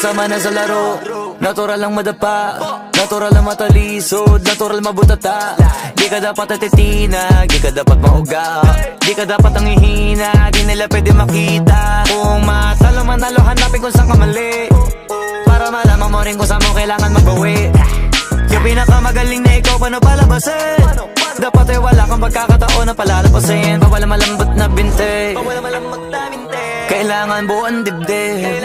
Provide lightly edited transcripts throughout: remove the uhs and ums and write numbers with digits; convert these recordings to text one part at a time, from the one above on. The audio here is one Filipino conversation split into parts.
kasama na sa laro. Natural lang madapa, natural lang matalisod, natural mabutata. Di ka dapat atitina, di ka dapat mauga, di ka dapat ang ihina, di nila pwede makita. Kung matalo manalo, hanapin kung saan ka mali, para malaman mo rin kung saan mo kailangan magbawi. Yung pinakamagaling na ikaw, paano palabasin? Dapat ay wala kang pagkakataon na palalapasin. Bawal malambot na binte, kailangan buuan dibdib,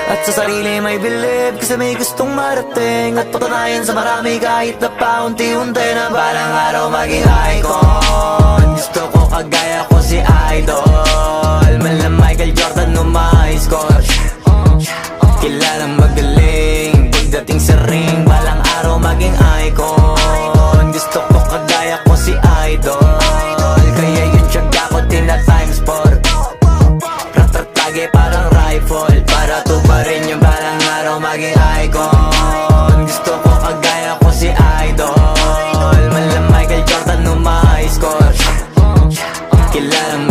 at sa sarili may believe, kasi may gustong marating at patunayan sa marami kahit na paunti-unti na balang araw maging icon. Gusto ko kagaya ko si Idol, mala Michael Jordan no my score. Kilalang magaling pagdating sa ring, balang araw maging icon. Gusto ko kagaya ko si Idol, kaya yung tiyaga ko tina-times 4. Ratatage parang rifle, para tuparin yung balang araw maging icon. Gusto ko kagaya ko si Idol, mala Michael Jordan no my score. Kilalang